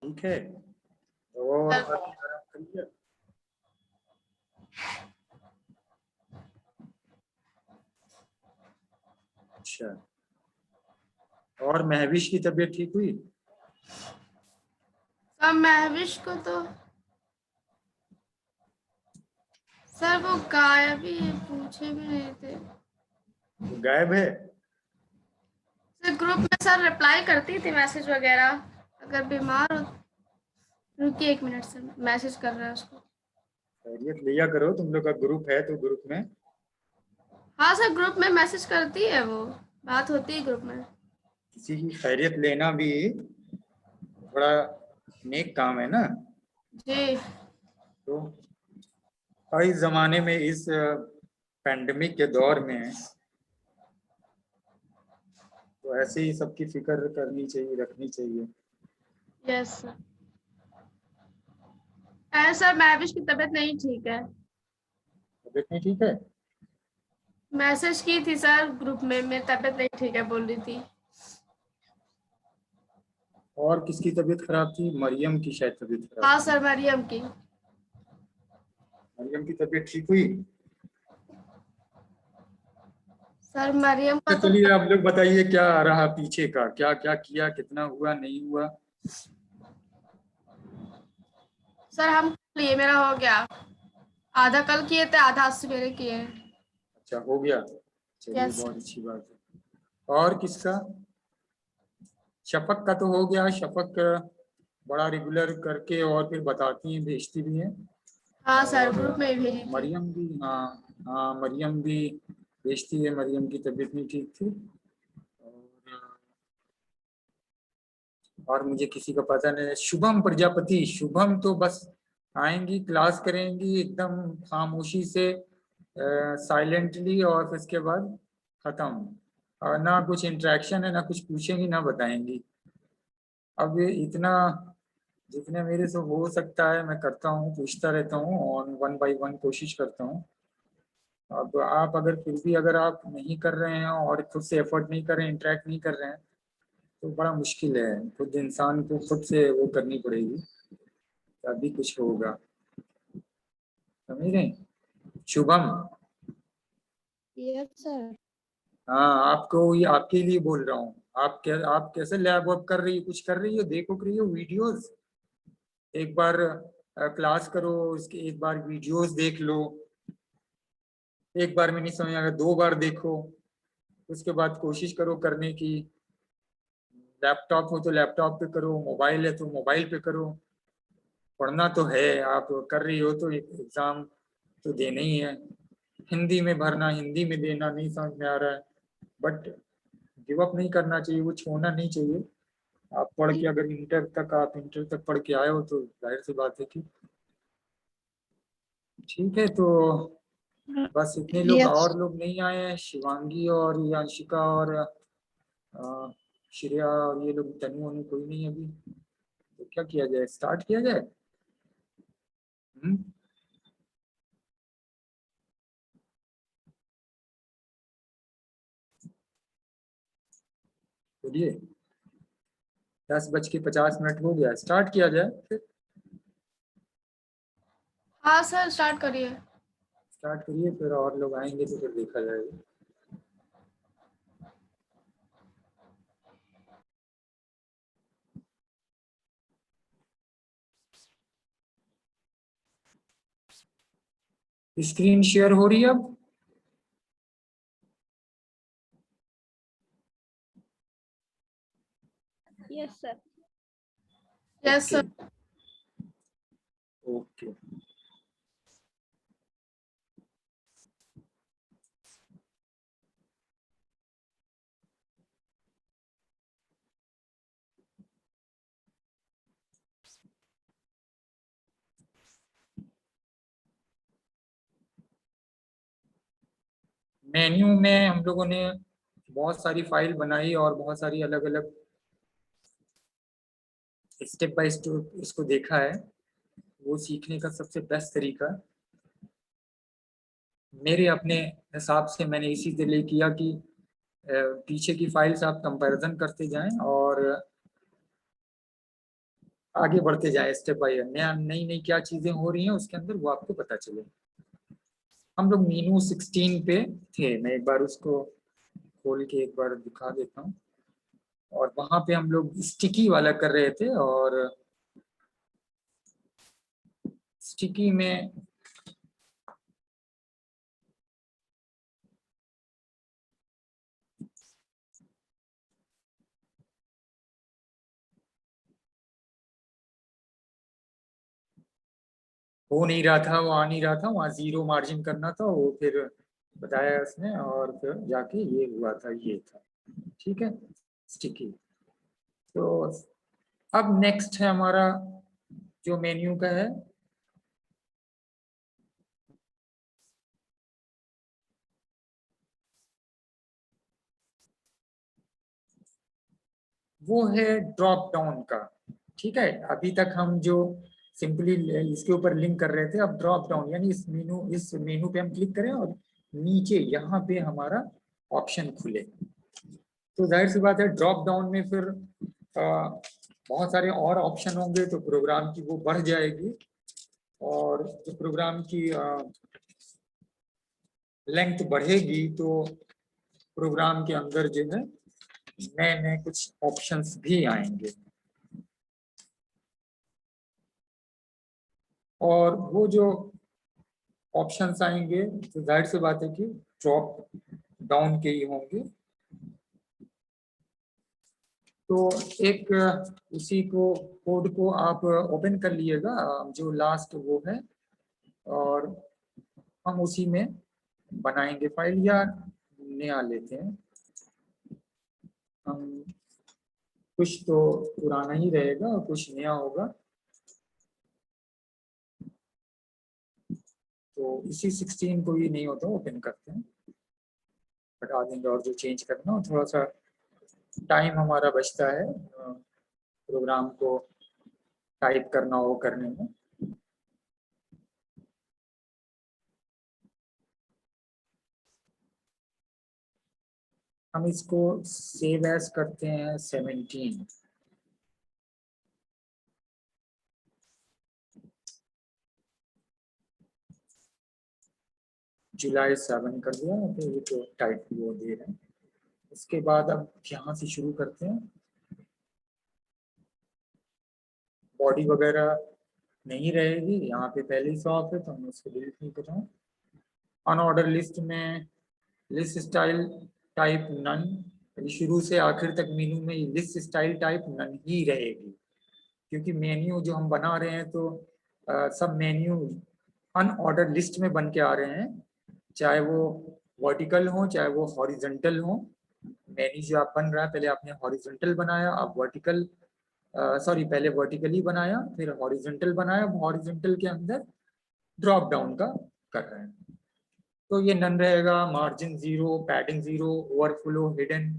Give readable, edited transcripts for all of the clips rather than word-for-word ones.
ठीक है, तो अभी आराम करिए। अच्छा, और महविश की तबीयत ठीक हुई? सर महविश को तो सर वो गायब ही है, पूछे भी नहीं थे। वो गायब है? सर ग्रुप में सर रिप्लाई करती थी मैसेज वगैरह, अगर बीमार हो। रुकिए 1 मिनट सर, मैसेज कर रहा है उसको। खैरियत लिया करो, तुम लोग का ग्रुप है तो ग्रुप में हाँ सर, ग्रुप में मैसेज करती है वो, बात होती है ग्रुप में। किसी की खैरियत लेना भी बड़ा नेक काम है ना। जी। तो इस जमाने में, इस पैंडेमिक के दौर में, तो ऐसे ही सबकी फिक्र करनी चाहिए, रखनी चाहिए। Yes sir. सर महविश की तबीयत नहीं ठीक है। तबीयत नहीं ठीक है? मैसेज की थी सर ग्रुप में, मेरी तबीयत नहीं ठीक है बोल रही थी। और किसकी तबीयत खराब थी? मरियम की शायद तबीयत खराब हाँ थी। सर, मरियम की। मरियम की तबीयत ठीक हुई? सर मरियम का तो तो चलिए, आप लोग बताइए क्या रहा पीछे का, क्या क्या किया, कितना हुआ नहीं हुआ? सर हम लिए, मेरा हो गया। आधा कल किए थे, आधा आज सवेरे किए हैं। अच्छा, हो गया। चलिए, यस बहुत सर। अच्छी बात है। और किसका? शफक का तो हो गया। शफक बड़ा रेगुलर करके और फिर बताती हैं, भेजती भी हैं। हाँ सर, और ग्रुप में भी भेजी थी। मरियम भी, हाँ। हाँ, मरियम भी भेजती है। मरियम की तबीयत नहीं ठीक थी। और मुझे किसी का पता नहीं। शुभम प्रजापति, शुभम तो बस आएंगी, क्लास करेंगी एकदम खामोशी से, साइलेंटली, और फिर उसके बाद खत्म। और ना कुछ इंटरेक्शन है, ना कुछ पूछेंगी, ना बताएंगी। अब ये इतना, जितने मेरे से हो सकता है मैं करता हूँ, पूछता रहता हूँ और 1 बाय 1 कोशिश करता हूँ। अब आप अगर फिर भी अगर आप नहीं कर रहे हैं और खुद से एफर्ट नहीं कर रहे हैं, इंटरेक्ट नहीं कर रहे हैं, तो बड़ा मुश्किल है। खुद इंसान को खुद से वो करनी पड़ेगी, तभी कुछ होगा। समझ रहे हैं? Shubham, yes sir. हाँ, आपको ये आपके लिए बोल रहा हूँ। आप कैसे लैब वैब कर रही हो, कुछ कर रही हो, देखो कर रही हो वीडियोस। एक बार क्लास करो, इसके एक बार वीडियोस देख लो। एक बार में नहीं समझ आएगा, 2 बार देखो। उसके बाद कोशिश करो करने की। लैपटॉप हो तो लैपटॉप पे करो, मोबाइल है तो मोबाइल पे करो। पढ़ना तो है, आप कर रही हो तो एग्जाम तो देना ही है। हिंदी में भरना, हिंदी में देना, नहीं समझ में आ रहा है, बट गिव अप नहीं करना चाहिए, वो छोड़ना नहीं चाहिए। आप पढ़ के अगर इंटर तक पढ़ के आए हो तो जाहिर सी बात है कि ठीक है। तो बस इतने लोग, यस। और लोग नहीं आए हैं। शिवांगी और यांशिका और श्रेया और ये लोग, तनु वनु कोई नहीं है अभी। तो क्या किया जाए, स्टार्ट किया जाए? हम्म? बोलिए। 10:50 हो गया, स्टार्ट किया जाए फिर। हाँ सर, स्टार्ट करिए। स्टार्ट करिए, फिर और लोग आएंगे तो फिर देखा जाएगा। स्क्रीन शेयर हो रही है अब? Yes sir. Yes okay. Sir. Okay. Menu में हम लोगों ने बहुत सारी फाइल बनाई और बहुत सारी अलग अलग स्टेप बाय स्टेप इसको देखा है। वो सीखने का सबसे बेस्ट तरीका मेरे अपने हिसाब से, मैंने इसी के लिए किया कि पीछे की फाइल्स आप कंपैरिजन करते जाएं और आगे बढ़ते जाए स्टेप बाय नया नई नई क्या चीजें हो रही हैं उसके अंदर वो आपको पता चले। हम लोग मीनू 16 पे थे, मैं एक बार उसको खोल के एक बार दिखा देता हूँ। और वहां पे हम लोग स्टिकी वाला कर रहे थे, और स्टिकी में हो नहीं रहा था, वो आ नहीं रहा था, वहाँ 0 मार्जिन करना था, वो फिर बताया उसने, और फिर जाके ये हुआ था, ये था। ठीक है, स्टिकी। तो अब नेक्स्ट है हमारा जो मेन्यू का है, वो है ड्रॉप डाउन का। ठीक है, अभी तक हम जो सिंपली इसके ऊपर लिंक कर रहे थे, अब ड्रॉप डाउन यानी इस मेनू पे हम क्लिक करें और नीचे यहाँ पे हमारा ऑप्शन खुले। तो जाहिर सी बात है ड्रॉप डाउन में फिर बहुत सारे और ऑप्शन होंगे, तो प्रोग्राम की वो बढ़ जाएगी, और जो प्रोग्राम की लेंथ बढ़ेगी तो प्रोग्राम के अंदर जो है नए नए कुछ ऑप्शंस भी आएंगे। और वो जो ऑप्शंस आएंगे तो जाहिर सी बात है कि ड्रॉप डाउन के ही होंगे। तो एक उसी को कोड को आप ओपन कर लीजिएगा, जो लास्ट वो है, और हम उसी में बनाएंगे फाइल, या नया लेते हैं हम। कुछ तो पुराना ही रहेगा और कुछ नया होगा, तो इसी 16 को ही नहीं होता ओपन करते हैं, हटा देंगे, और जो चेंज करना हो थोड़ा सा टाइम हमारा बचता है प्रोग्राम को टाइप करना हो करने में। हम इसको सेव एज करते हैं 17। जुलाई 7 कर दिया, तो ये तो टाइप वो दे रहे हैं। इसके बाद अब यहाँ से शुरू करते हैं। बॉडी वगैरह नहीं रहेगी, यहाँ पे पहले ही ऑफ है तो हम उसको डिलीट नहीं कर रहे हैं। अनऑर्डर लिस्ट में लिस्ट स्टाइल टाइप नन, शुरू से आखिर तक मेनू में लिस्ट स्टाइल टाइप नन ही रहेगी, क्योंकि मेन्यू जो हम बना रहे हैं तो सब मेन्यू अनऑर्डर लिस्ट में बन के आ रहे हैं, चाहे वो वर्टिकल हो चाहे वो हॉरिजॉन्टल हो। मेन्यू जो आप बन रहा है, पहले आपने हॉरिजॉन्टल बनाया, अब वर्टिकल, सॉरी पहले वर्टिकली बनाया फिर हॉरिजॉन्टल बनाया, हॉरिजॉन्टल के अंदर ड्रॉप डाउन का कर रहे हैं। तो ये नन रहेगा, margin 0, padding 0, overflow hidden,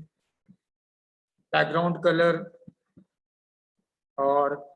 background colour, और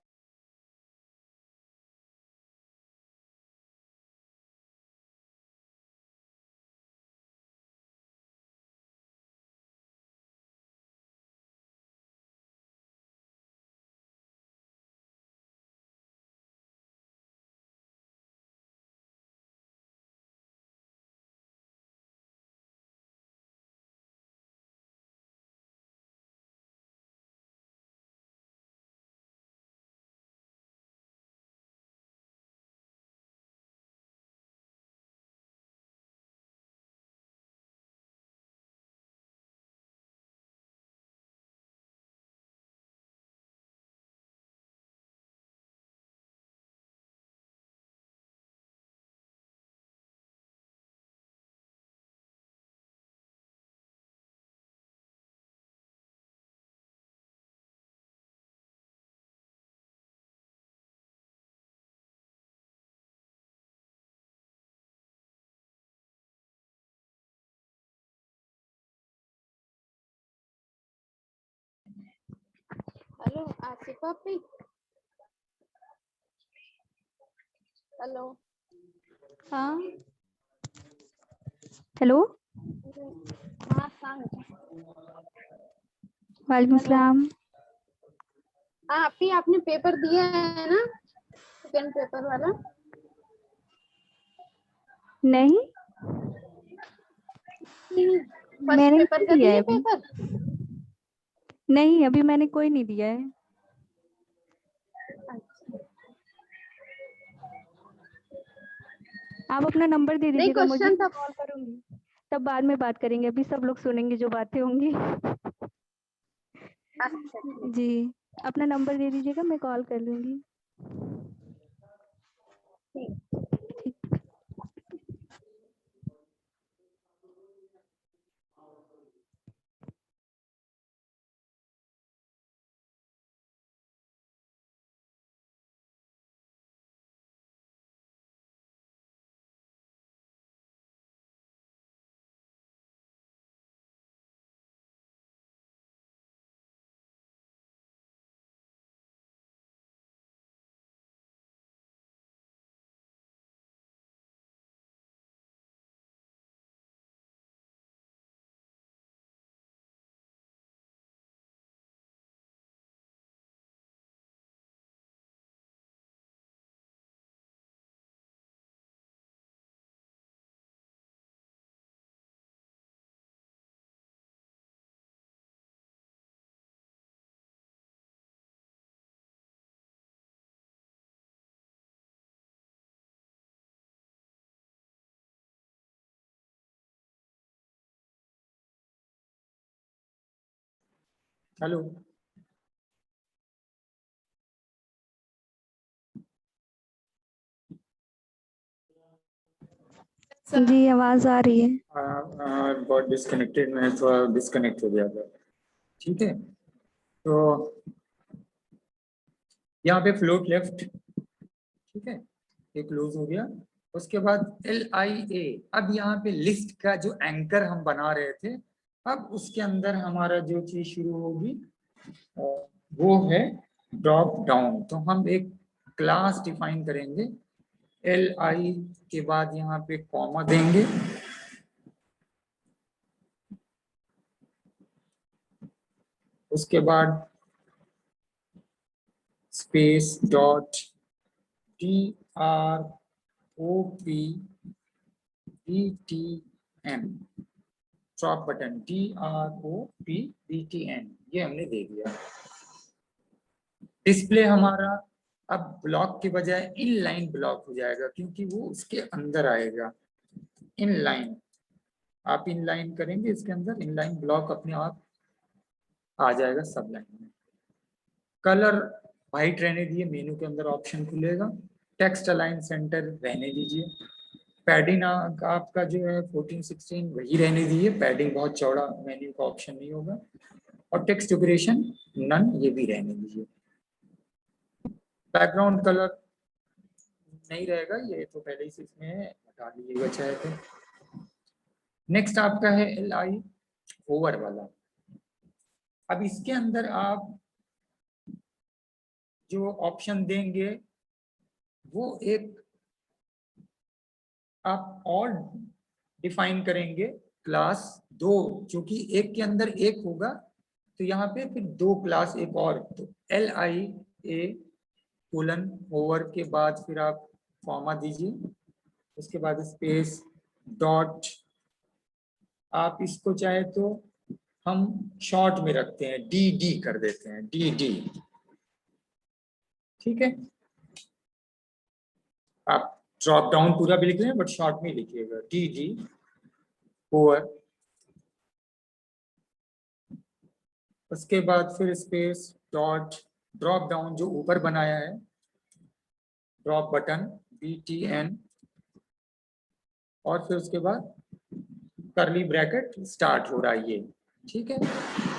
हेलो आसिफा अपनी। हेलो। हाँ। हेलो। हाँ सांग। वालेकुम हेलो। सलाम। हाँ अभी आपने पेपर दिया है ना, सेकंड पेपर वाला? नहीं, फर्स्ट मैंने पेपर नहीं का दिया दिया है अभी। पेपर? नहीं, अभी मैंने कोई नहीं दिया है। आप अपना नंबर दे नहीं दीजिएगा मुझे, क्वेश्चन था। कॉल करूंगी, तब बाद में बात करेंगे, अभी सब लोग सुनेंगे जो बातें होंगी। अच्छा जी, अपना नंबर दे दीजिएगा, मैं कॉल कर लूंगी। ठीक। हेलो, जी, आवाज आ रही है। बहुत डिस्कनेक्टेड, मैं थोड़ा डिस्कनेक्ट हो गया था। ठीक है, तो यहाँ पे फ्लोट लेफ्ट, ठीक है, ये क्लोज हो गया। उसके बाद LIA, अब यहाँ पे लिस्ट का जो एंकर हम बना रहे थे, अब उसके अंदर हमारा जो चीज शुरू होगी वो है ड्रॉप डाउन। तो हम एक क्लास डिफाइन करेंगे, LI के बाद यहाँ पे कॉमा देंगे, उसके बाद space dot DROPBTN, drop button DROPBTN, ये हमने दे दिया। डिस्प्ले हमारा अब ब्लॉक के बजाय इन लाइन ब्लॉक हो जाएगा, क्योंकि वो उसके अंदर आएगा। इन लाइन, आप इन लाइन करेंगे इसके अंदर, इन लाइन ब्लॉक अपने आप आ जाएगा सब लाइन में। कलर वाइट रहने दिए, मेनू के अंदर ऑप्शन खुलेगा। टेक्स्ट अलाइन सेंटर रहने दीजिए। पैडिंग आपका जो है 14-16 वही रहने दीजिए, पैडिंग बहुत चौड़ा मेन्यू का ऑप्शन नहीं होगा। और टेक्स्ट ड्यूरेशन नन, ये भी रहने दीजिए। बैकग्राउंड कलर नहीं रहेगा, ये तो पहले ही से इसमें है, हटा लीजिएगा चाहे तो। नेक्स्ट आपका है LI ओवर वाला। अब इसके अंदर आप जो ऑप्शन देंगे वो एक आप और डिफाइन करेंगे क्लास दो, क्योंकि एक के अंदर एक होगा तो यहाँ पे फिर दो क्लास एक और। तो LIA कोलन ओवर के बाद फिर आप कॉमा दीजिए, उसके बाद स्पेस डॉट, आप इसको चाहे तो हम शॉर्ट में रखते हैं, DD कर देते हैं, DD, ठीक है। आप ड्रॉप डाउन पूरा भी लिख रहे हैं बट शॉर्ट में लिखिएगा, DD ओवर। उसके बाद फिर स्पेस डॉट ड्रॉप डाउन जो ऊपर बनाया है, ड्रॉप बटन BTN, और फिर उसके बाद करली ब्रैकेट स्टार्ट हो रहा है ये, ठीक है।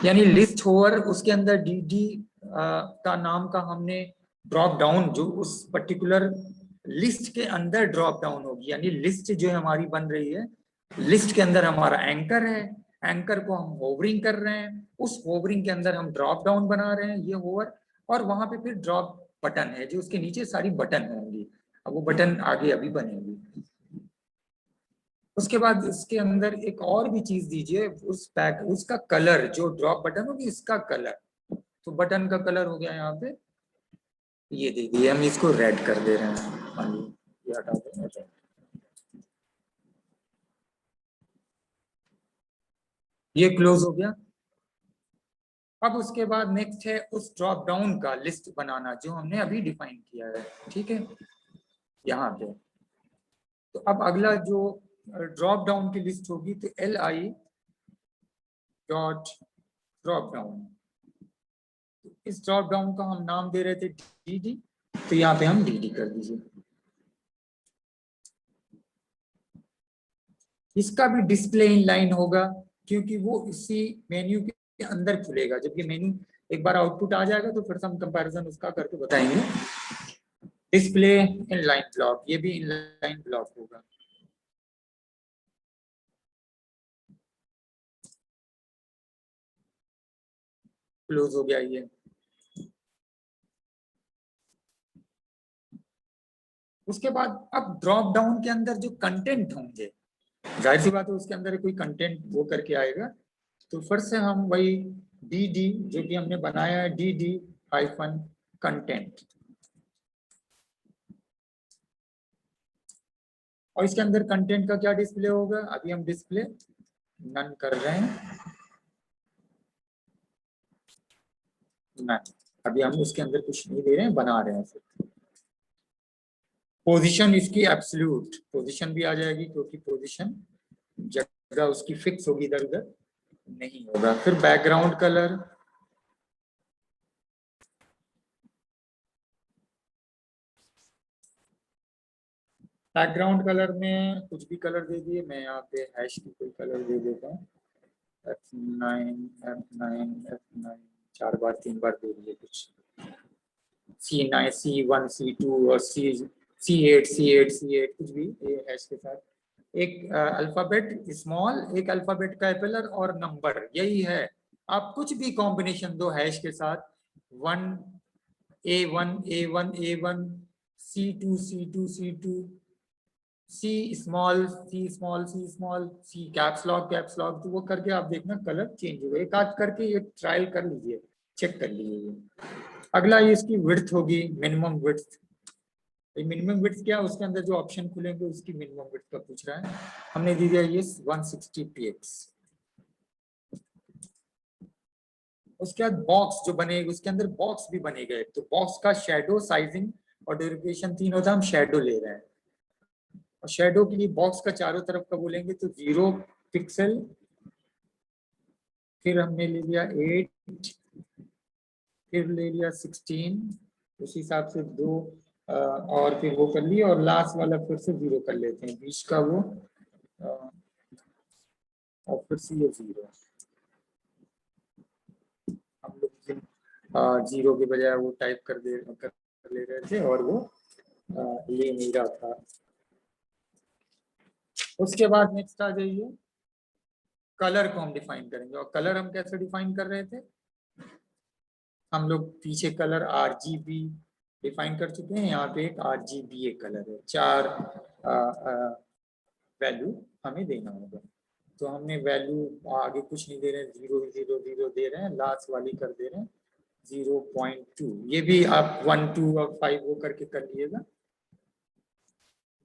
यानी लिस्ट ओवर, उसके अंदर DD का नाम का हमने ड्रॉप डाउन जो उस पर्टिकुलर लिस्ट के अंदर ड्रॉप डाउन होगी। यानी लिस्ट जो हमारी बन रही है, लिस्ट के अंदर हमारा एंकर है, एंकर को हम होवरिंग कर रहे हैं, उस होवरिंग के अंदर हम ड्रॉप डाउन बना रहे हैं, ये होवर, और वहां पे फिर ड्रॉप बटन है जो उसके नीचे सारी बटन होंगी। अब वो बटन आगे अभी बनेगी। उसके बाद इसके अंदर एक और भी चीज दीजिए, उस पैक उसका कलर, जो ड्रॉप बटन होगी इसका कलर। तो बटन का कलर हो गया यहाँ पे ये दे दिए, हम इसको रेड कर दे रहे हैं, मान लीजिए ये हटा देंगे red। ये क्लोज हो गया। अब उसके बाद नेक्स्ट है उस ड्रॉप डाउन का लिस्ट बनाना जो हमने अभी डिफाइन किया है, ठीक है, यहाँ पे। तो अब अगला जो ड्रॉप डाउन की लिस्ट होगी तो li डॉट ड्रॉप डाउन, इस ड्रॉप डाउन का हम नाम दे रहे थे dd, तो यहाँ पे हम dd कर दीजिए। इसका भी डिस्प्ले इन लाइन होगा क्योंकि वो इसी मेन्यू के अंदर खुलेगा। जब ये मेन्यू एक बार आउटपुट आ जाएगा तो फिर से हम कंपैरिजन उसका करके बताएंगे। डिस्प्ले इन लाइन ब्लॉक, ये भी इन लाइन ब्लॉक होगा। क्लोज हो गया ये। उसके बाद अब ड्रॉप डाउन के अंदर जो कंटेंट होंगे, जाहिर सी बात है उसके अंदर कोई कंटेंट वो करके आएगा, तो फिर से हम वही dd जो कि हमने बनाया है dd हाइफन कंटेंट, और इसके अंदर कंटेंट का क्या डिस्प्ले होगा, अभी हम डिस्प्ले नन कर रहे हैं, नन। अभी हम उसके अंदर कुछ नहीं दे रहे हैं, बना रहे हैं सिर्फ। पोजीशन इसकी एब्सोल्यूट पोजीशन भी आ जाएगी क्योंकि पोजीशन जगह उसकी फिक्स होगी, इधर उधर नहीं होगा। फिर बैकग्राउंड कलर, बैकग्राउंड कलर में कुछ भी कलर दे दिए, मैं यहाँ पे हैश की कोई कलर दे देता हूँ, F9 4 बार 3 बार दे दिए कुछ, C9 C1 C2 और C8 कुछ भी ये हैश के साथ। एक अल्फाबेट स्मॉल, एक अल्फाबेट कैपिटल और नंबर, यही है। आप कुछ भी कॉम्बिनेशन दो हैश के साथ, 1 A1 A1 A1 C2 C2 C2 C small C caps lock, तो वो करके आप देखना कलर चेंज होगा। एक आध करके ये ट्रायल कर लीजिए, चेक कर लीजिए। अगला ये इसकी विड्थ होगी, मिनिमम विड्थ। मिनिमम विड्थ क्या, उसके अंदर जो ऑप्शन खुलेंगे उसकी मिनिमम विड्थ का पूछ रहा है, हमने दी दिया ये 160 px। उसके बाद बॉक्स जो बनेगा, उसके अंदर बॉक्स भी बनेगा, तो बॉक्स का शेडो, साइजिंग और ड्यूरेशन 3 होता है, हम शेडो ले रहे हैं। और शेडो के लिए बॉक्स का चारों तरफ का बोलेंगे तो 0 पिक्सल, फिर हमने ले लिया 8, फिर ले लिया 16, उस हिसाब से 2 और फिर वो कर लिया, और लास्ट वाला फिर से 0 कर लेते हैं, बीच का वो और फिर से ये 0। हम लोग 0 के बजाय वो टाइप कर ले रहे थे और वो ले नहीं रहा था। उसके बाद नेक्स्ट आ जाइए, कलर को हम डिफाइन करेंगे। और कलर हम कैसे डिफाइन कर रहे थे, हम लोग पीछे कलर RGB डिफाइन कर चुके हैं, यहाँ पे एक RGBA कलर है, 4 वैल्यू हमें देना होगा। तो हमने वैल्यू आगे कुछ नहीं दे रहे हैं, 0 0 0 दे रहे हैं, लास्ट वाली कर दे रहे हैं 0.2। ये भी आप 1 2 और 5 वो करके कर लीजिएगा।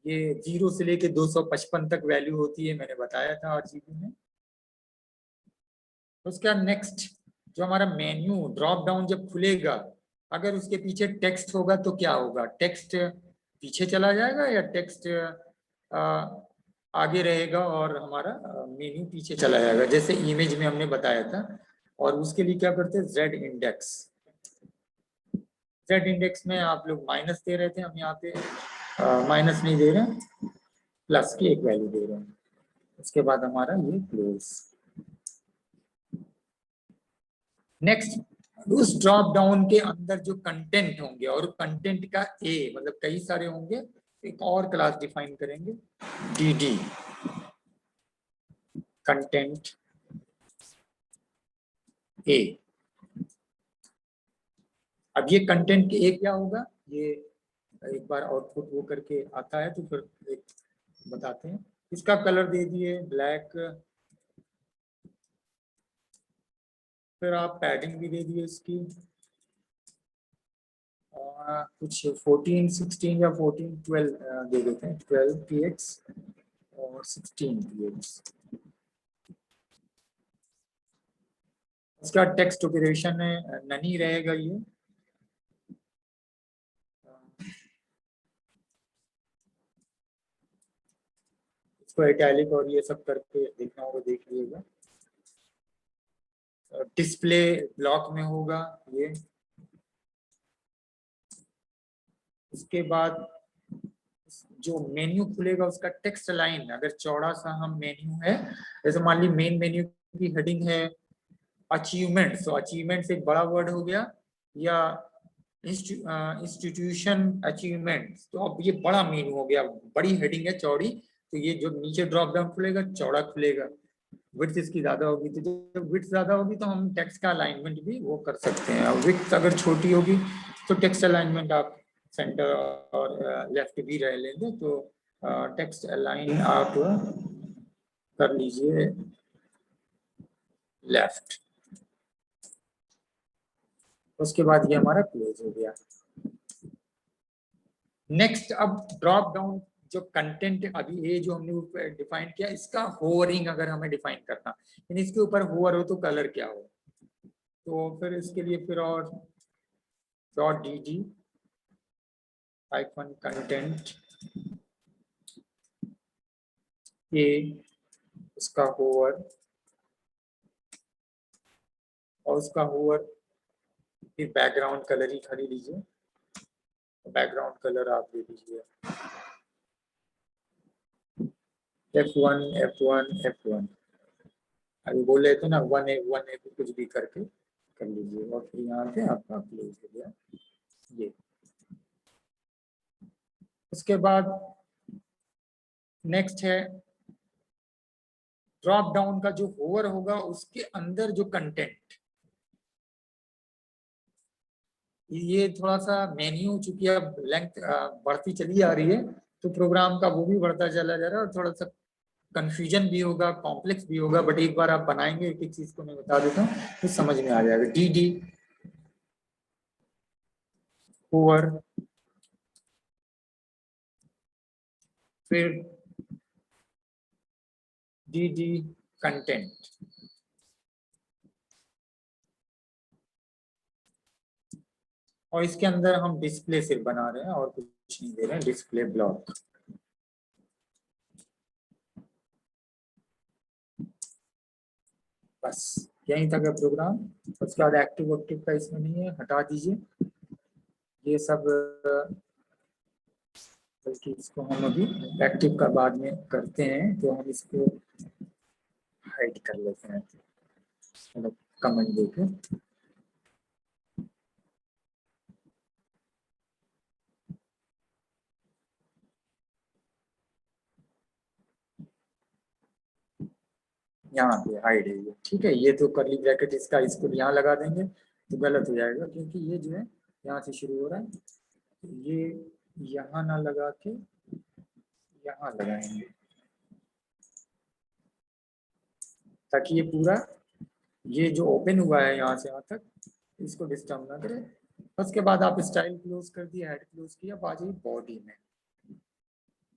ये 0 से लेके 255 तक वैल्यू होती है, मैंने बताया था RGB में। उसका नेक्स्ट जो हमारा मेन्यू ड्रॉप डाउन जब खुलेगा, अगर उसके पीछे टेक्स्ट होगा तो क्या होगा, टेक्स्ट पीछे चला जाएगा या टेक्स्ट आगे रहेगा और हमारा मेन्यू पीछे चला जाएगा, जैसे इमेज में हमने बताया था। और उसके लिए क्या करते हैं, Z इंडेक्स में आप लोग माइनस दे रहे थे, हम यहाँ पे माइनस नहीं दे रहे हैं, प्लस की एक वैल्यू दे रहे हैं। उसके बाद हमारा ये क्लोज। नेक्स्ट, उस ड्रॉप डाउन के अंदर जो कंटेंट होंगे, और कंटेंट का ए मतलब कई सारे होंगे, एक और क्लास डिफाइन करेंगे dd कंटेंट ए। अब ये कंटेंट ए क्या होगा, ये एक बार आउटपुट वो करके आता है तो फिर एक बताते हैं। इसका कलर दे दिए ब्लैक, फिर आप पैडिंग भी दे दिए इसकी, कुछ 14, 16 या 14, 12 दे देते हैं, 12 px और 16 px। इसका टेक्स्ट ऑपरेशन है ननी रहेगा ये। इसको इटैलिक और ये सब करके देखना होगा, देख लीजिएगा। डिस्प्ले ब्लॉक में होगा ये। उसके बाद जो मेन्यू खुलेगा उसका टेक्स्ट लाइन, अगर चौड़ा सा हम मेन्यू है, जैसे मान ली मेन मेन्यू की हेडिंग है अचीवमेंट्स, तो अचीवमेंट्स एक बड़ा वर्ड हो गया, या इंस्टीट्यूशन अचीवमेंट्स, तो अब ये बड़ा मेन्यू हो गया, बड़ी हेडिंग है चौड़ी, तो ये जो नीचे ड्रॉप डाउन खुलेगा चौड़ा खुलेगा। विड्थ इसकी ज्यादा होगी, तो जब विड्थ ज्यादा होगी तो हम टेक्स्ट का अलाइनमेंट भी वो कर सकते हैं। और विड्थ अगर छोटी होगी तो टेक्स्ट अलाइनमेंट आप सेंटर और लेफ्ट भी रह लेंगे, तो टेक्स्ट अलाइन आप कर लीजिए लेफ्ट। उसके बाद ये हमारा क्लोज हो गया। नेक्स्ट अब ड्रॉप डाउन जो कंटेंट अभी ये जो हमने डिफाइन किया, इसका होवरिंग अगर हमें डिफाइन करना, यानी इसके ऊपर होवर हो तो कलर क्या हो, तो फिर इसके लिए फिर और डॉट dd हाइफन कंटेंट ये उसका होवर, और उसका होवर फिर बैकग्राउंड कलर ही खरीद लीजिए, बैकग्राउंड कलर आप दे दीजिए F1 F1 F1। अभी बोल रहे थे ना 1A कुछ भी करके कर लीजिए, और फिर यहाँ पे आपका क्लोज हो गया ये। उसके बाद नेक्स्ट है ड्रॉप डाउन का जो होवर होगा उसके अंदर जो कंटेंट, ये थोड़ा सा मेन्यू चूंकि अब लेंथ बढ़ती चली आ रही है, तो प्रोग्राम का वो भी बढ़ता चला जा रहा है, और थोड़ा सा कंफ्यूजन भी होगा, कॉम्प्लेक्स भी होगा, बट एक बार आप बनाएंगे एक एक चीज को मैं बता देता हूँ तो समझ में आ जाएगा। dd होवर, फिर dd कंटेंट, और इसके अंदर हम डिस्प्ले सिर्फ बना रहे हैं और कुछ नहीं दे रहे हैं, डिस्प्ले ब्लॉक। बस यही था प्रोग्राम। उसके बाद एक्टिव एक्टिव का इसमें नहीं है, हटा दीजिए ये सब, बल्कि इसको हम अभी एक्टिव का बाद में करते हैं, तो हम इसको हाइड कर लेते हैं, मतलब कमेंट देके। यहाँ पे हाइड है ये, ठीक है। ये तो करली ब्रैकेट इसका, इसको यहाँ लगा देंगे तो गलत हो जाएगा, क्योंकि ये जो है यहाँ से शुरू हो रहा है, तो ये यहाँ ना लगा के यहाँ लगाएंगे, ताकि ये पूरा ये जो ओपन हुआ है यहाँ से यहाँ तक इसको डिस्टर्ब ना करे। उसके बाद आप स्टाइल क्लोज कर दिया, हेड क्लोज किया, अब आ जाइए बॉडी में।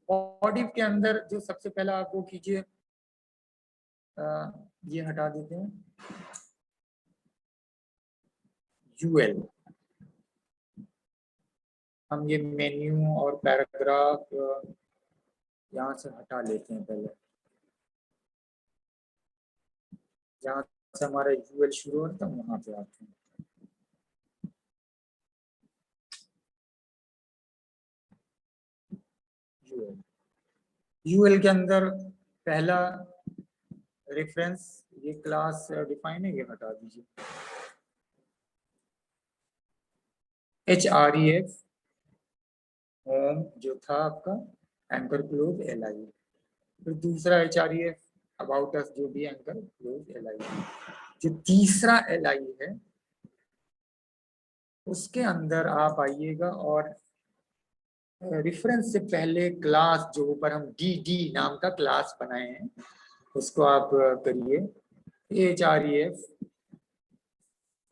बॉडी के अंदर जो सबसे पहला आप वो कीजिए, ये हटा देते हैं UL। हम ये मेन्यू और पैराग्राफ यहाँ से हटा लेते हैं पहले, जहाँ से हमारा UL शुरू होता है वहां पे आते हैं। UL के अंदर पहला रेफरेंस ये क्लास डिफाइन है, ये हटा दीजिए। href होम जो था आपका, एंकर क्लोज li, फिर दूसरा href अबाउट अस जो भी एंकर क्लोज li, जो तीसरा li है उसके अंदर आप आइएगा और रेफरेंस से पहले क्लास जो ऊपर हम dd नाम का क्लास बनाए हैं उसको आप करिए href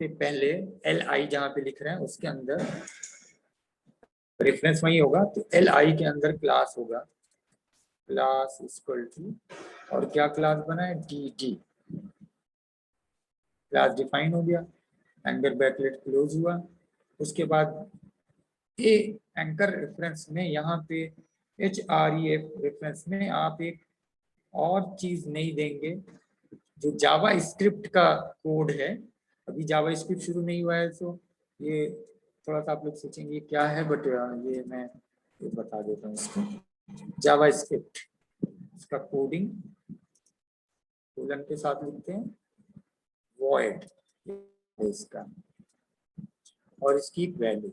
से पहले li जहाँ पे लिख रहे हैं उसके अंदर रेफरेंस वही होगा, तो li के अंदर क्लास होगा, क्लास इक्वल टू, और क्या क्लास बना है, dd, क्लास डिफाइन हो गया, एंकर ब्रैकेट क्लोज हुआ। उसके बाद ए एंकर रेफरेंस में यहाँ पे href रेफरेंस में आप एक और चीज नहीं देंगे, जो जावा स्क्रिप्ट का कोड है। अभी जावा स्क्रिप्ट शुरू नहीं हुआ है, तो ये थोड़ा सा आप लोग सोचेंगे ये क्या है, बट ये मैं बता देता हूँ इसको। जावा स्क्रिप्ट, इसका कोडिंग कोलन के साथ लिखते हैं, वॉइड इसका, और इसकी वैल्यू।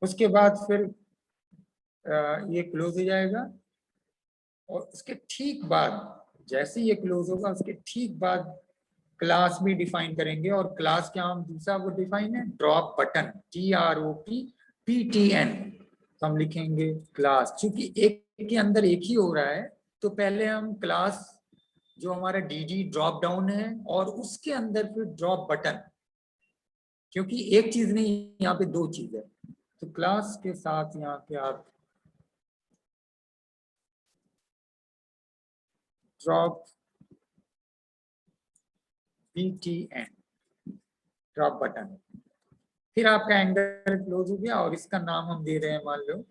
उसके बाद फिर ये क्लोज हो जाएगा, और उसके ठीक बाद जैसे ये क्लोज होगा उसके ठीक बाद क्लास भी डिफाइन करेंगे। और क्लास क्या हम दूसरा वो डिफाइन है, ड्रॉप बटन, DROPBTN। तो हम लिखेंगे क्लास, क्योंकि एक के अंदर एक ही हो रहा है, तो पहले हम क्लास जो हमारा DD ड्रॉप डाउन है, और उसके अंदर फिर ड्रॉप बटन, क्योंकि एक चीज नहीं, यहाँ पे दो चीज है। तो क्लास के साथ यहाँ पे आप ड्रॉप BTN, ड्रॉप बटन, फिर आपका एंकर क्लोज हो गया। और इसका नाम हम दे रहे हैं, मान लो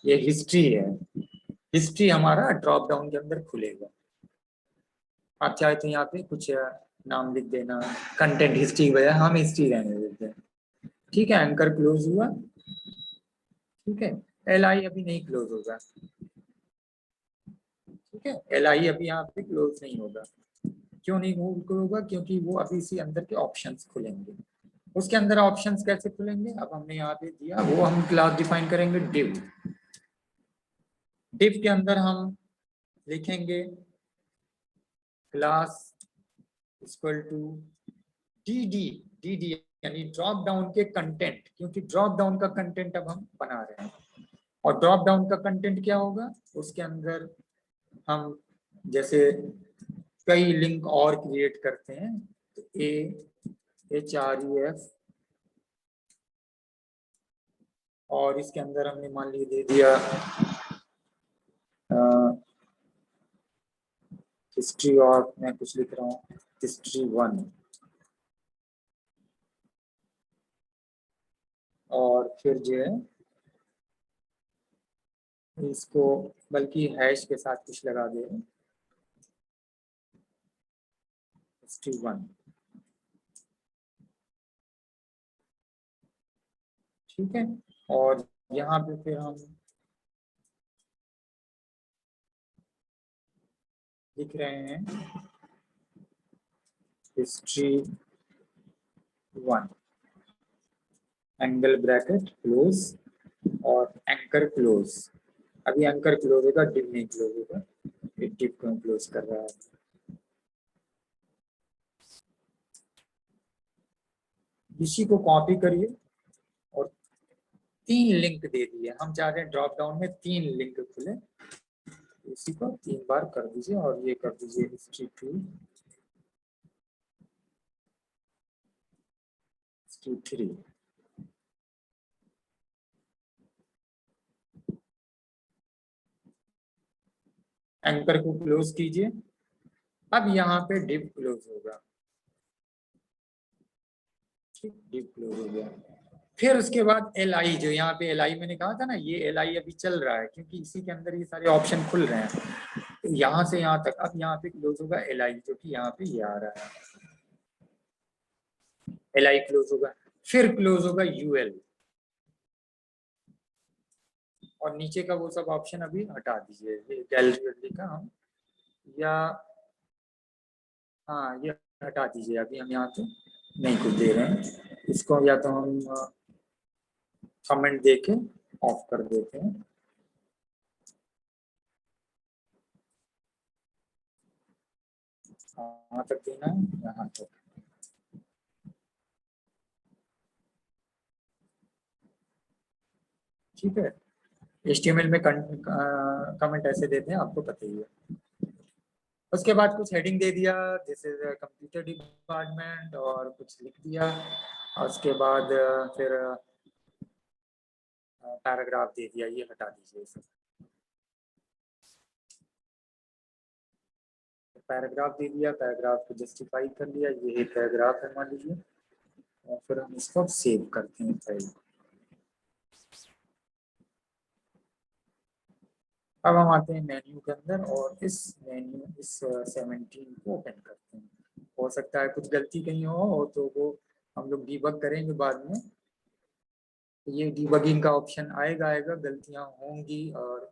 ये हिस्ट्री है, हिस्ट्री हमारा ड्रॉप डाउन के अंदर खुलेगा। आप चाहे तो यहाँ पे कुछ नाम लिख देना, कंटेंट हिस्ट्री वगैरह, हम हिस्ट्री रहने देते हैं, ठीक है। एंकर क्लोज हुआ, ठीक है। LI अभी नहीं क्लोज होगा, ठीक है। LI अभी यहाँ पे क्लोज नहीं होगा। क्यों नहीं होगा, क्योंकि वो अभी इसी अंदर के ऑप्शंस खुलेंगे। उसके अंदर ऑप्शंस कैसे खुलेंगे, अब हमने यहाँ पे दिया, वो हम क्लास डिफाइन करेंगे div। div के अंदर हम लिखेंगे क्लास इक्वल टू dd यानी ड्रॉप डाउन के कंटेंट, क्योंकि ड्रॉप डाउन का कंटेंट अब हम बना रहे हैं। और ड्रॉप डाउन का कंटेंट क्या होगा, उसके अंदर हम जैसे कई लिंक और क्रिएट करते हैं, तो href, और इसके अंदर हमने मान ली दे दिया हिस्ट्री, और मैं कुछ लिख रहा हूँ history1, और फिर जो है इसको बल्कि हैश के साथ कुछ लगा दे रहे हैं, history1, ठीक है। और यहाँ पे फिर हम लिख रहे हैं history1, एंगल ब्रैकेट क्लोज और एंकर क्लोज। अभी एंकर क्लोज होगा, डिव नहीं क्लोज होगा, ये डिव क्यों क्लोज कर रहा है। इसी को कॉपी करिए और 3 लिंक दे दिए, हम चाह रहे हैं ड्रॉप डाउन में 3 लिंक खुले, इसी को 3 बार कर दीजिए, और ये कर दीजिए history2, history3। एंकर को क्लोज कीजिए। अब यहाँ पे डिव क्लोज होगा, ठीक, डिव क्लोज हो गया। फिर उसके बाद LI, जो यहाँ पे LI मैंने कहा था ना, ये LI अभी चल रहा है, क्योंकि इसी के अंदर ये सारे ऑप्शन खुल रहे हैं। तो यहाँ से यहाँ तक, अब यहाँ पे क्लोज होगा LI, जो कि यहाँ पे ये आ रहा है, LI क्लोज होगा। फिर क्लोज होगा UL, और नीचे का वो सब ऑप्शन अभी हटा दीजिए, गैलरी का हम, या हाँ ये हटा दीजिए, अभी हम यहाँ पे नहीं कुछ दे रहे हैं इसको, या तो हम कमेंट दे के ऑफ कर देते हैं। कहाँ तक देना है, यहाँ तक, ठीक है। HTML में कमेंट ऐसे देते हैं, आपको पता ही है। उसके बाद कुछ हेडिंग दे दिया, दिस इज कंप्यूटर डिपार्टमेंट, और कुछ लिख दिया, और उसके बाद फिर पैराग्राफ दे दिया, ये हटा दीजिए इसे। पैराग्राफ दे दिया, पैराग्राफ को जस्टिफाई कर लिया, ये एक पैराग्राफ है मान लीजिए, और फिर हम इसको सेव करते हैं फाइल। अब हम आते हैं मेन्यू के अंदर और इस 17 को ओपन करते हैं। हो सकता है कुछ गलती कहीं हो तो वो हम लोग डीबग करेंगे बाद में। ये डीबगिंग का ऑप्शन आएगा, गलतियां होंगी, और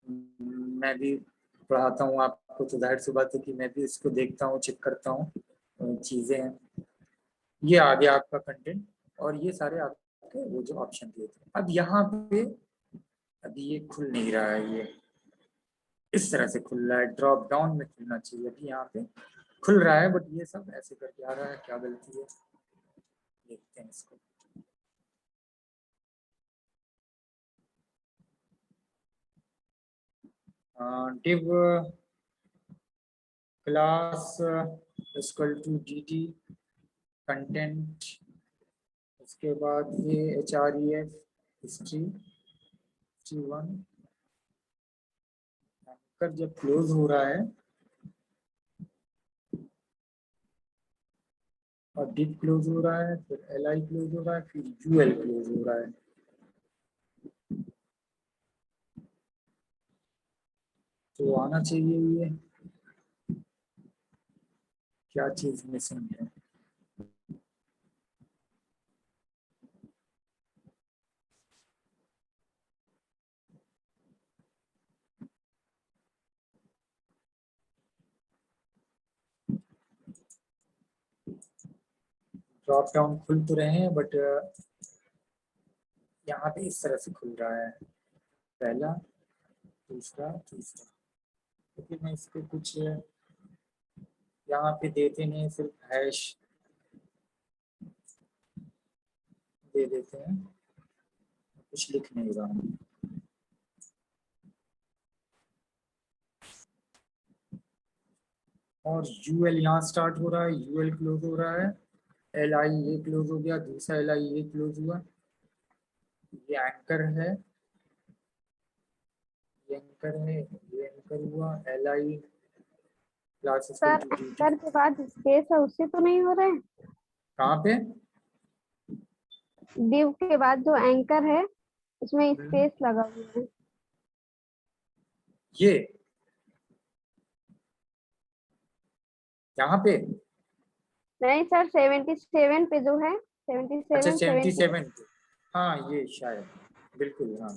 मैं भी पढ़ाता हूँ आपको, तो जाहिर सी बात है कि मैं भी इसको देखता हूँ, चेक करता हूँ चीज़ें हैं। ये आ गया आपका कंटेंट, और ये सारे आपके वो जो ऑप्शन दिए थे। अब यहाँ पे अभी ये खुल नहीं रहा है, ये इस तरह से खुल रहा है, ड्रॉप डाउन में खुलना चाहिए। अभी यहाँ पे खुल रहा है, बट ये सब ऐसे करके आ रहा है, क्या गलती है देखते हैं इसको। div class equal to dt content, उसके बाद ये href हिस्ट्री 1 कर जब क्लोज हो रहा है और div क्लोज हो रहा है, फिर li क्लोज हो रहा है, फिर ul क्लोज हो रहा है। तो आना चाहिए, ये क्या चीज मिसिंग है। ड्रॉप डाउन खुल तो रहे हैं, बट यहाँ पे इस तरह से खुल रहा है, पहला, दूसरा, तीसरा। तो फिर मैं इसको कुछ यहाँ पे देते नहीं, सिर्फ हैश दे देते हैं, कुछ लिख नहीं रहा हूँ। और यूएल यहाँ स्टार्ट हो रहा है, यूएल क्लोज हो रहा है, एल आई ये क्लोज हो गया, दूसरा एल आई ये क्लोज हुआ, ये एंकर है, ये एंकर है, ये एंकर हुआ, L I classes sir anchor के बाद स्पेस है उससे तो नहीं हो रहा है? कहाँ पे? डिव के बाद जो एंकर है उसमें स्पेस लगा हुआ है। ये यहाँ पे नहीं सर 77 पे जो है अच्छा 77 77 पे, हाँ ये शायद, बिल्कुल हाँ।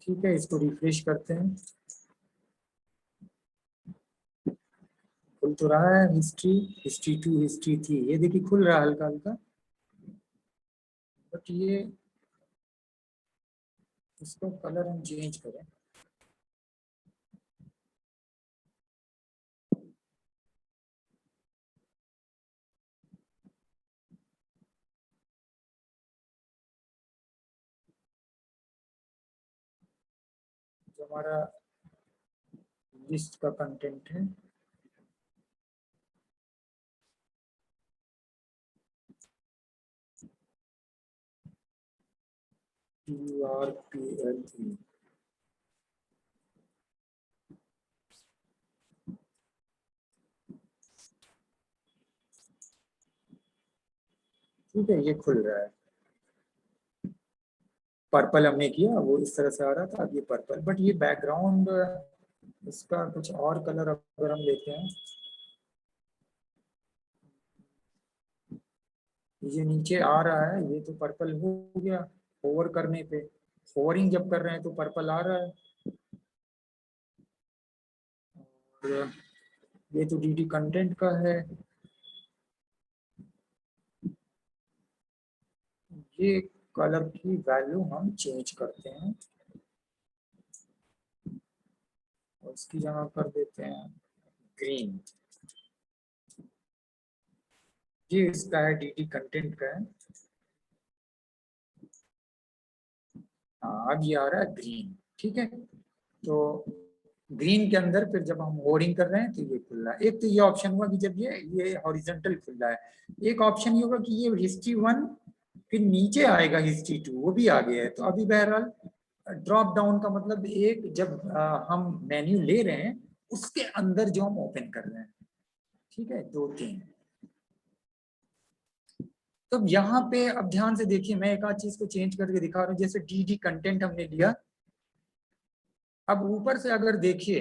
ठीक है, इसको रिफ्रेश करते हैं, खुल तो रहा है। हिस्ट्री 2 हिस्ट्री 3, ये देखिए खुल रहा है हल्का हल्का, बट ये इसको कलर हम चेंज करें। जो हमारा लिस्ट का कंटेंट है, TRPL3, ठीक है, ये खुल रहा है। पर्पल हमने किया, वो इस तरह से आ रहा था, अब ये पर्पल, बट ये बैकग्राउंड इसका कुछ और कलर अगर हम लेते हैं, ये नीचे आ रहा है, ये तो पर्पल हो गया होवर करने पे, होवरिंग जब कर रहे हैं तो पर्पल आ रहा है। और ये तो डी कंटेंट का है, ये कलर की वैल्यू हम चेंज करते हैं और इसकी जगह कर देते हैं ग्रीन। ये इसका है, डी कंटेंट का है, हाँ अब ये आ रहा है ग्रीन, ठीक है। तो ग्रीन के अंदर फिर जब हम होर्डिंग कर रहे हैं तो ये खुल रहा है। एक तो ये ऑप्शन हुआ कि जब ये हॉरिजॉन्टल खुल रहा है। एक ऑप्शन ये होगा कि ये हिस्ट्री 1 फिर नीचे आएगा हिस्ट्री 2, वो भी आ गया है। तो अभी बहरहाल ड्रॉप डाउन का मतलब एक जब हम मेन्यू ले रहे हैं उसके अंदर जो हम ओपन कर रहे हैं, ठीक है, 2 3। तो यहाँ पे अब ध्यान से देखिए, मैं एक आध चीज को चेंज करके दिखा रहा हूँ। जैसे डी कंटेंट हमने लिया, अब ऊपर से अगर देखिए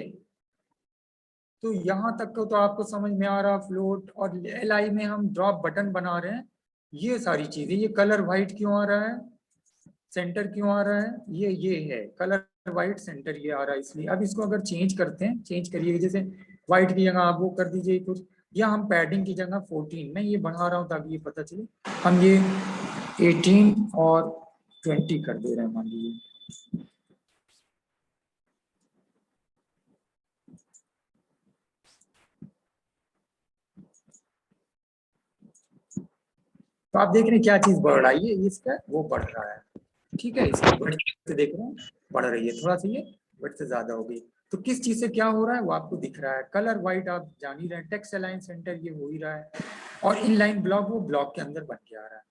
तो यहाँ तक को तो आपको समझ में आ रहा, फ्लोट और LI में हम ड्रॉप बटन बना रहे हैं, ये सारी चीजें। ये कलर व्हाइट क्यों आ रहा है, सेंटर क्यों आ रहा है, ये है कलर व्हाइट सेंटर ये आ रहा है इसलिए। अब इसको अगर चेंज करते हैं, चेंज करिए, जैसे व्हाइट की जगह आप वो कर दीजिए कुछ, या हम पैडिंग की जगह 14 मैं ये बढ़ा रहा हूँ ताकि ये पता चले। हम ये 18 और 20 कर दे रहे हैं मान लीजिए। तो आप देख रहे हैं क्या चीज बढ़ रहा है, ये इसका वो बढ़ रहा है, ठीक है। इसकी बढ़ से देख रहे हैं बढ़ रही है, थोड़ा सा ये बढ़ से ज्यादा हो गई। तो किस चीज से क्या हो रहा है वो आपको दिख रहा है। कलर व्हाइट आप जान ही रहे हैं, टेक्स्ट अलाइन सेंटर ये हो ही रहा है, और इनलाइन ब्लॉक वो ब्लॉक के अंदर बन के आ रहा है।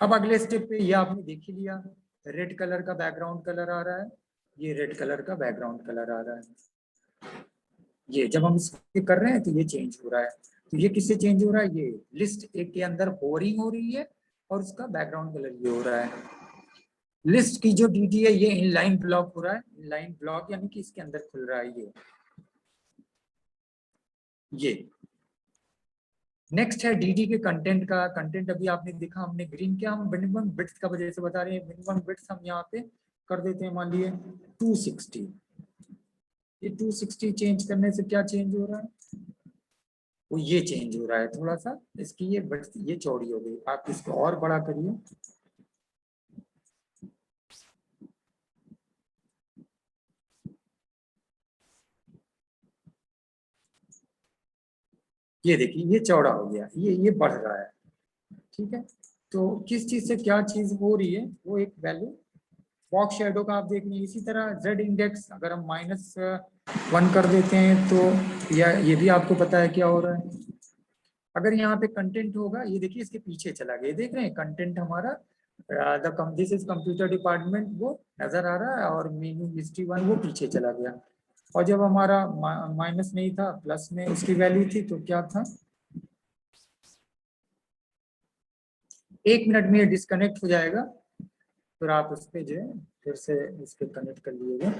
अब अगले स्टेप पे ये आपने देख ही लिया, रेड कलर का बैकग्राउंड कलर आ रहा है, ये रेड कलर का बैकग्राउंड कलर आ रहा है। ये जब हम इसको कर रहे हैं तो ये चेंज हो रहा है। तो ये किससे चेंज हो रहा है, ये लिस्ट एक के अंदर होरिंग हो रही है और उसका बैकग्राउंड कलर ये हो रहा है। लिस्ट की जो DD है ये इनलाइन ब्लॉक हो रहा है, इनलाइन ब्लॉक यानी कि इसके अंदर खुल रहा है ये। नेक्स्ट है DD के कंटेंट का। कंटेंट अभी आपने देखा हमने ग्रीन किया, हम मिनिमम बिट्स का वजह से बता रहे हैं। मिनिमम बिट्स हम यहाँ पे कर देते हैं, मान लिए 260। ये 260 चेंज करने से क्या चेंज हो रहा है, वो ये चेंज हो रहा है थोड़ा सा, इसकी ये बिट्स ये चौड़ी हो गई। आप इसको और बड़ा करिए, ये देखिए ये चौड़ा हो गया, ये बढ़ रहा है, ठीक है। तो किस चीज से क्या चीज हो रही है, वो एक वैल्यू बॉक्स शेडो का आप देख लीजिए। इसी तरह Z इंडेक्स अगर हम -1 कर देते हैं तो ये भी आपको पता है क्या हो रहा है। अगर यहाँ पे कंटेंट होगा, ये देखिए इसके पीछे चला गया, देख रहे हैं कंटेंट हमारा दिस इज कंप्यूटर डिपार्टमेंट वो नजर आ रहा है, और मेनू हिस्ट्री 1 वो पीछे चला गया। और जब हमारा माइनस नहीं था प्लस में उसकी वैल्यू थी तो क्या था, 1 मिनट में ये डिस्कनेक्ट हो जाएगा, फिर आप उस पर जो है फिर से इसको कनेक्ट कर लीजिएगा।